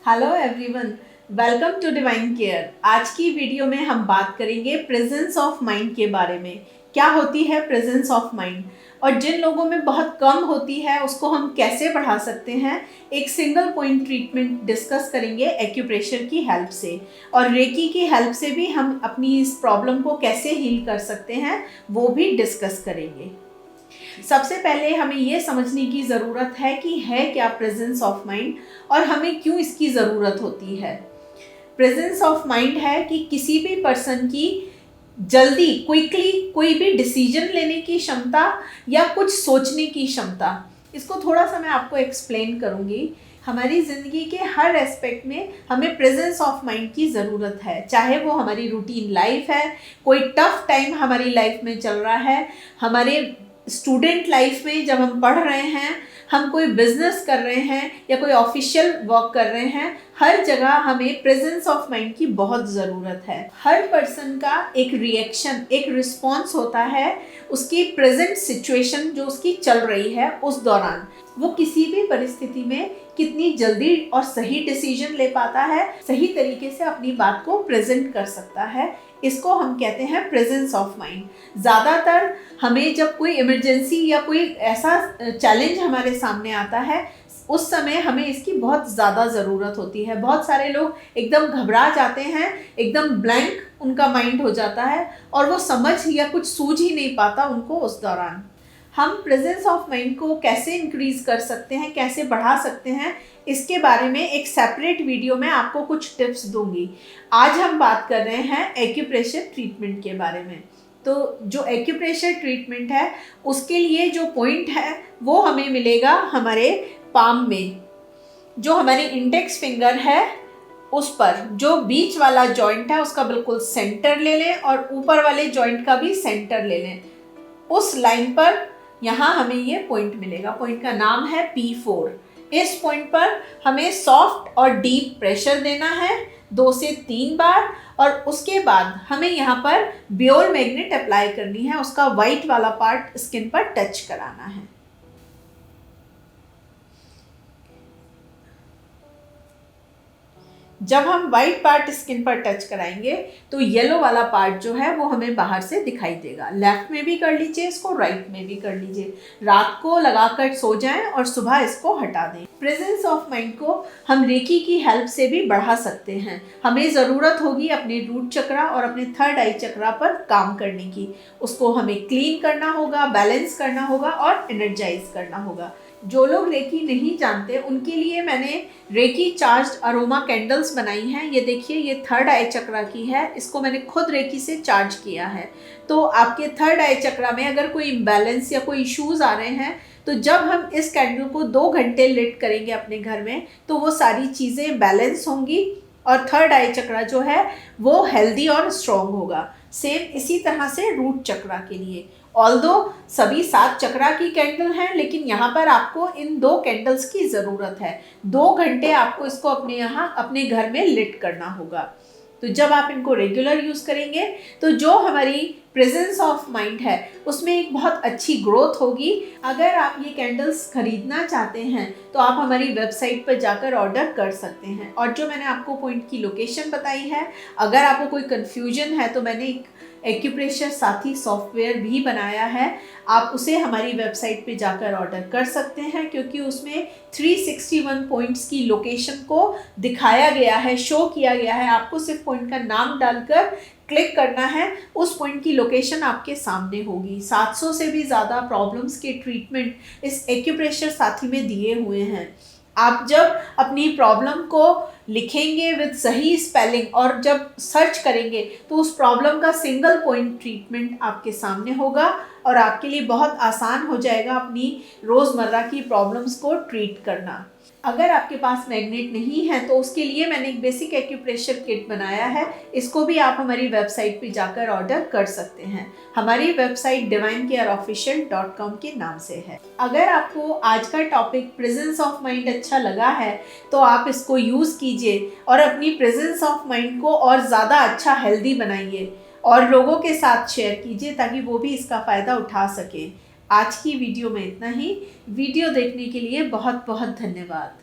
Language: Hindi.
Hello everyone, welcome to divine care. आज की वीडियो में हम बात करेंगे प्रेजेंस ऑफ माइंड के बारे में। क्या होती है प्रेजेंस ऑफ माइंड और जिन लोगों में बहुत कम होती है उसको हम कैसे बढ़ा सकते हैं। एक सिंगल पॉइंट ट्रीटमेंट डिस्कस करेंगे एक्यूप्रेशर की हेल्प से, और रेकी की हेल्प से भी हम अपनी इस प्रॉब्लम को कैसे हील कर सकते हैं वो भी डिस्कस करेंगे। सबसे पहले हमें ये समझने की ज़रूरत है कि है क्या प्रेजेंस ऑफ माइंड और हमें क्यों इसकी ज़रूरत होती है। प्रेजेंस ऑफ माइंड है कि किसी भी पर्सन की जल्दी क्विकली कोई भी डिसीजन लेने की क्षमता या कुछ सोचने की क्षमता। इसको थोड़ा सा मैं आपको एक्सप्लेन करूँगी। हमारी ज़िंदगी के हर एस्पेक्ट में हमें प्रेजेंस ऑफ माइंड की ज़रूरत है, चाहे वो हमारी रूटीन लाइफ है, कोई टफ टाइम हमारी लाइफ में चल रहा है, हमारे स्टूडेंट लाइफ में जब हम पढ़ रहे हैं, हम कोई बिजनेस कर रहे हैं या कोई ऑफिशियल वर्क कर रहे हैं, हर जगह हमें प्रेजेंस ऑफ माइंड की बहुत ज़रूरत है। हर पर्सन का एक रिएक्शन, एक रिस्पॉन्स होता है उसकी प्रेजेंट सिचुएशन जो उसकी चल रही है उस दौरान। वो किसी भी परिस्थिति में कितनी जल्दी और सही डिसीजन ले पाता है, सही तरीके से अपनी बात को प्रेजेंट कर सकता है, इसको हम कहते हैं प्रेजेंस ऑफ माइंड। ज़्यादातर हमें जब कोई इमरजेंसी या कोई ऐसा चैलेंज हमारे सामने आता है उस समय हमें इसकी बहुत ज़्यादा ज़रूरत होती है। बहुत सारे लोग एकदम घबरा जाते हैं, एकदम ब्लैंक उनका माइंड हो जाता है और वो समझ या कुछ सूझ ही नहीं पाता उनको उस दौरान। हम प्रेजेंस ऑफ माइंड को कैसे इंक्रीज कर सकते हैं, कैसे बढ़ा सकते हैं, इसके बारे में एक सेपरेट वीडियो में आपको कुछ टिप्स दूंगी। आज हम बात कर रहे हैं एक्यूप्रेशर ट्रीटमेंट के बारे में। तो जो एक्यूप्रेशर ट्रीटमेंट है उसके लिए जो पॉइंट है वो हमें मिलेगा हमारे पाम में। जो हमारी इंडेक्स फिंगर है उस पर जो बीच वाला जॉइंट है उसका बिल्कुल सेंटर ले लें और ऊपर वाले जॉइंट का भी सेंटर ले लें। उस लाइन पर यहाँ हमें ये पॉइंट मिलेगा। पॉइंट का नाम है P4। इस पॉइंट पर हमें सॉफ्ट और डीप प्रेशर देना है 2 से 3 बार, और उसके बाद हमें यहाँ पर ब्योर मैग्नेट अप्लाई करनी है, उसका वाइट वाला पार्ट स्किन पर टच कराना है। जब हम वाइट पार्ट स्किन पर टच कराएंगे तो येलो वाला पार्ट जो है वो हमें बाहर से दिखाई देगा। लेफ्ट में भी कर लीजिए इसको, राइट में भी कर लीजिए। रात को लगाकर सो जाएं और सुबह इसको हटा दें। प्रेजेंस ऑफ माइंड को हम रेकी की हेल्प से भी बढ़ा सकते हैं। हमें ज़रूरत होगी अपने रूट चक्रा और अपने थर्ड आई चक्रा पर काम करने की। उसको हमें क्लीन करना होगा, बैलेंस करना होगा और एनर्जाइज करना होगा। जो लोग रेकी नहीं जानते उनके लिए मैंने रेकी चार्ज्ड अरोमा कैंडल्स बनाई हैं। ये देखिए, ये थर्ड आई चक्रा की है, इसको मैंने खुद रेकी से चार्ज किया है। तो आपके थर्ड आई चक्रा में अगर कोई इम्बैलेंस या कोई इश्यूज़ आ रहे हैं तो जब हम इस कैंडल को 2 घंटे लिट करेंगे अपने घर में तो वो सारी चीज़ें बैलेंस होंगी और थर्ड आई चक्रा जो है वो हेल्दी और स्ट्रॉन्ग होगा। सेम इसी तरह से रूट चक्रा के लिए, ऑल्दो सभी 7 चक्रा की कैंडल हैं, लेकिन यहाँ पर आपको इन 2 कैंडल्स की ज़रूरत है। 2 घंटे आपको इसको अपने यहाँ अपने घर में लिट करना होगा। तो जब आप इनको रेगुलर यूज़ करेंगे तो जो हमारी प्रेजेंस ऑफ माइंड है उसमें एक बहुत अच्छी ग्रोथ होगी। अगर आप ये कैंडल्स खरीदना चाहते हैं तो आप हमारी वेबसाइट पर जाकर ऑर्डर कर सकते हैं। और जो मैंने आपको पॉइंट की लोकेशन बताई है, अगर आपको कोई कन्फ्यूजन है तो मैंने एक एक्यूप्रेशर साथी सॉफ्टवेयर भी बनाया है, आप उसे हमारी वेबसाइट पे जाकर ऑर्डर कर सकते हैं, क्योंकि उसमें 361 पॉइंट्स की लोकेशन को दिखाया गया है, शो किया गया है। आपको सिर्फ पॉइंट का नाम डालकर क्लिक करना है, उस पॉइंट की लोकेशन आपके सामने होगी। 700 से भी ज़्यादा प्रॉब्लम्स के ट्रीटमेंट इस एक्यूप्रेशर साथी में दिए हुए हैं। आप जब अपनी प्रॉब्लम को लिखेंगे विद सही स्पेलिंग और जब सर्च करेंगे तो उस प्रॉब्लम का सिंगल पॉइंट ट्रीटमेंट आपके सामने होगा और आपके लिए बहुत आसान हो जाएगा अपनी रोज़मर्रा की प्रॉब्लम्स को ट्रीट करना। अगर आपके पास मैग्नेट नहीं है तो उसके लिए मैंने एक बेसिक एक्यूप्रेशर किट बनाया है, इसको भी आप हमारी वेबसाइट पे जाकर ऑर्डर कर सकते हैं। हमारी वेबसाइट divinecareofficial.com के नाम से है। अगर आपको आज का टॉपिक प्रेजेंस ऑफ माइंड अच्छा लगा है तो आप इसको यूज़ कीजिए और अपनी प्रेजेंस ऑफ माइंड को और ज़्यादा अच्छा हेल्दी बनाइए और लोगों के साथ शेयर कीजिए ताकि वो भी इसका फ़ायदा उठा सकें। आज की वीडियो में इतना ही। वीडियो देखने के लिए बहुत बहुत धन्यवाद।